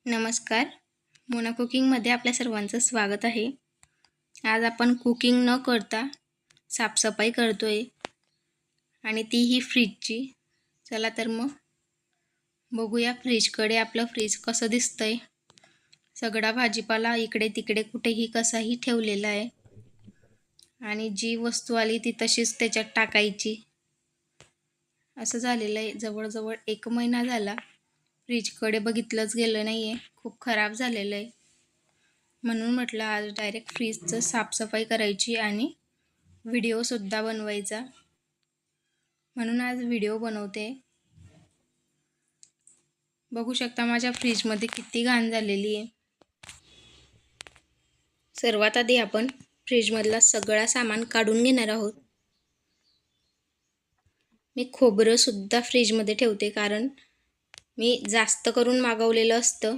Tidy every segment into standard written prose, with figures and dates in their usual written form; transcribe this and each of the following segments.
नमस्कार. मोना कुकिंगमध्ये आपल्या सर्वांचं स्वागत आहे. आज आपण कुकिंग न करता साफसफाई करतो आहे आणि तीही फ्रीजची. चला तर मग बघूया फ्रीजकडे. आपलं फ्रीज कसं दिसतं आहे. सगळा भाजीपाला इकडे तिकडे कुठेही कसाही ठेवलेला आहे आणि जी वस्तू आली ती तशीच त्याच्यात टाकायची असं झालेलं आहे. जवळजवळ 1 महिना झाला फ्रीजकडे बघितलंच गेलं नाही आहे. खूप खराब झालेलं आहे. म्हणून म्हटलं आज डायरेक्ट फ्रीजचं साफसफाई करायची आणि व्हिडिओसुद्धा बनवायचा. म्हणून आज व्हिडिओ बनवते. बघू शकता माझ्या फ्रीजमध्ये किती घाण झालेली आहे. सर्वात आधी आपण फ्रीजमधला सगळा सामान काढून घेणार आहोत. मी खोबरंसुद्धा फ्रीजमध्ये ठेवते कारण मी जास्त करून मागवलेलं असतं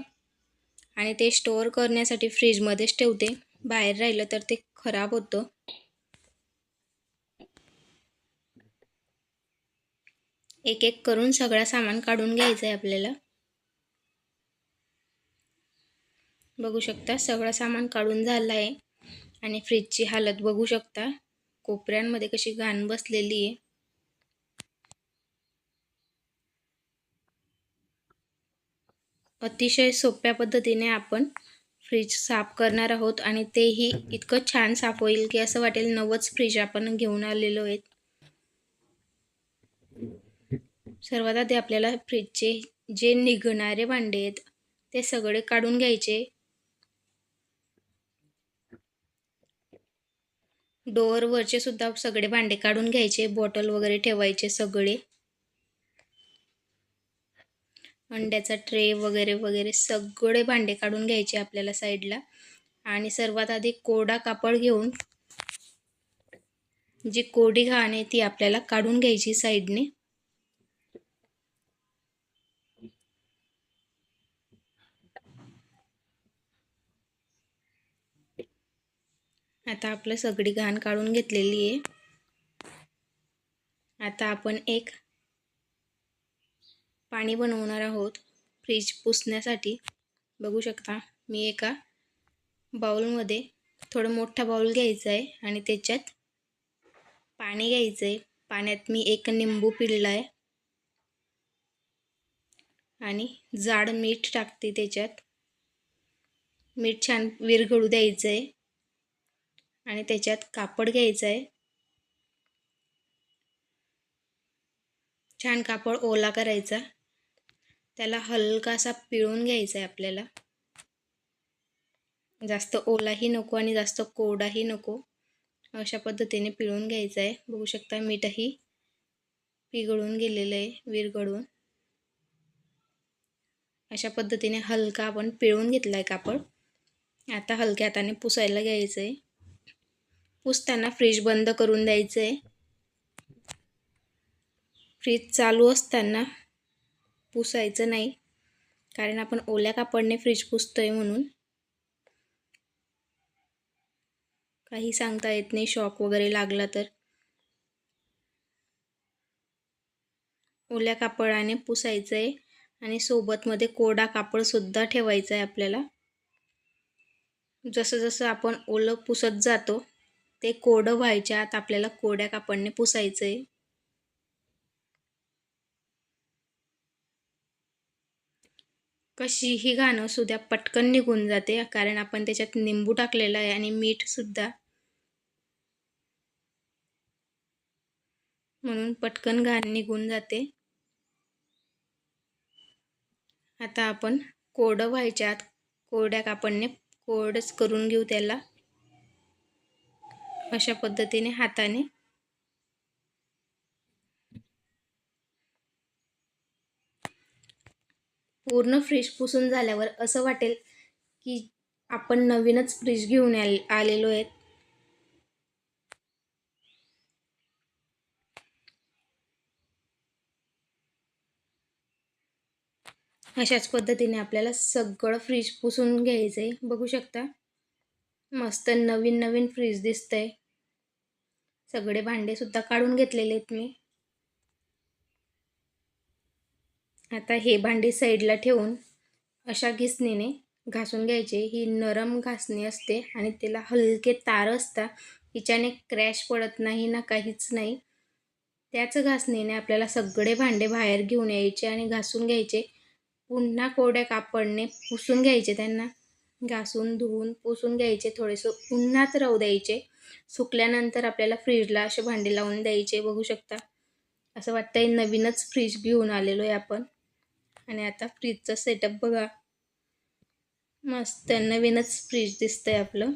आणि ते स्टोअर करण्यासाठी फ्रीजमध्येच ठेवते. बाहेर राहिलं तर ते खराब होतं. एक एक करून सगळा सामान काढून घ्यायचं आहे आपल्याला. बघू शकता सगळं सामान काढून झालं आहे आणि फ्रीजची हालत बघू शकता. कोपऱ्यांमध्ये कशी घाण बसलेली आहे. अतिशय सोप्या पद्धतीने आपण फ्रीज साफ करणार आहोत आणि तेही इतकं छान साफ होईल की असं वाटेल नवच फ्रीज आपण घेऊन आलेलो आहेत. सर्वात आधी आपल्याला फ्रीजचे जे निघणारे भांडे आहेत ते सगळे काढून घ्यायचे. डोअरवरचे सुद्धा सगळे भांडे काढून घ्यायचे. बॉटल वगैरे ठेवायचे सगळे. अंड्याचा ट्रे वगैरे वगैरे सगळे भांडे काढून घ्यायचे आपल्याला साईडला. आणि सर्वात आधी कोरडा कापड घेऊन जी कोरडी घाण आहे ती आपल्याला काढून घ्यायची साईडने. आता आपलं सगळी घाण काढून घेतलेली आहे. आता आपण एक पाणी बनवणार आहोत फ्रीज पुसण्यासाठी. बघू शकता मी एका बाउलमध्ये थोडं मोठा बाउल घ्यायचा आहे आणि त्याच्यात पाणी घ्यायचं आहे. पाण्यात मी एक निंबू पिळला आहे आणि जाड मीठ टाकते त्याच्यात. मीठ छान विरघळू द्यायचं आहे आणि त्याच्यात कापड घ्यायचं आहे. छान कापड ओला करायचा. त्याला हलकासा पिळून घ्यायचा आहे आपल्याला. जास्त ओलाही नको आणि जास्त कोरडाही नको. अशा पद्धतीने पिळून घ्यायचं आहे. बघू शकता मीठही पिघळून गेलेलं आहे विरघळून. अशा पद्धतीने हलका आपण पिळून घेतला आहे कापड. आता हलक्या हाताने पुसायला घ्यायचं आहे. पुसताना फ्रीज बंद करून द्यायचं आहे. फ्रीज चालू असताना पुसायचं नाही कारण आपण ओल्या कापडने फ्रीज पुसतोय म्हणून. काही सांगता येत नाही, शॉक वगैरे लागला तर. ओल्या कापडाने पुसायचं आहे आणि सोबतमध्ये कोरडा कापडसुद्धा ठेवायचं आहे आपल्याला. जसं जसं आपण ओलं पुसत जातो ते कोरडं व्हायच्या आत आपल्याला कोरड्या कापडाने पुसायचं आहे. कशीही घाण असू द्या पटकन निघून जाते कारण आपण त्याच्यात निंबू टाकलेला आहे आणि मीठसुद्धा, म्हणून पटकन घाण निघून जाते. आता आपण कोरडं व्हायच्या आत कोरड्या कापडाने कोरडंच करून घेऊ त्याला. अशा पद्धतीने हाताने पूर्ण फ्रीज पुसून झाल्यावर असं वाटेल की आपण नवीनच फ्रीज घेऊन आलेलो आहेत. अशाच पद्धतीने आपल्याला सगळं फ्रीज पुसून घ्यायचं आहे. बघू शकता मस्त नवीन नवीन फ्रीज दिसतंय. सगळे भांडे सुद्धा काढून घेतलेले आहेत मी. आता हे भांडी साईडला ठेवून अशा घिसणीने घासून घ्यायचे. ही नरम घासणी असते आणि त्याला हलके तार असतात. हिच्याने क्रॅश पडत नाही ना काहीच नाही. त्याच घासणीने आपल्याला सगळे भांडे बाहेर घेऊन यायचे आणि घासून घ्यायचे. पुन्हा कोरड्या कापडने पुसून घ्यायचे. त्यांना घासून धुवून पुसून घ्यायचे. थोडेसे उन्हात राहू द्यायचे. सुकल्यानंतर आपल्याला फ्रीजला असे भांडे लावून द्यायचे. बघू शकता, असं वाटतंय नवीनच फ्रीज घेऊन आलेलो आहे आपण. आणि आता फ्रीजचा सेटअप बघा, मस्त नवीनच फ्रीज दिसतंय आपलं.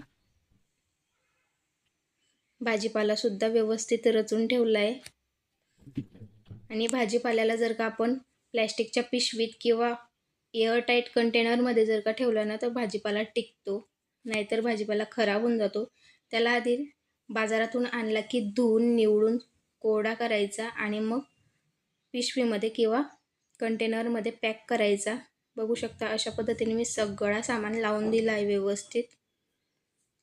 भाजीपाला सुद्धा व्यवस्थित रचून ठेवला आहे. आणि भाजीपाल्याला जर का आपण प्लॅस्टिकच्या पिशवीत किंवा एअरटाईट कंटेनरमध्ये जर का ठेवला ना, तर भाजीपाला टिकतो. नाहीतर भाजीपाला खराब होऊन जातो. त्याला आधी बाजारातून आणला की धुवून निवडून कोरडा करायचा आणि मग पिशवीमध्ये किंवा कंटेनरमध्ये पॅक करायचा. बघू शकता, अशा पद्धतीने मी सगळा सामान लावून दिला आहे व्यवस्थित.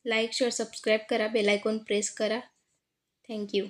लाईक शेअर सबस्क्राईब करा, बेल आयकॉन प्रेस करा. थँक्यू.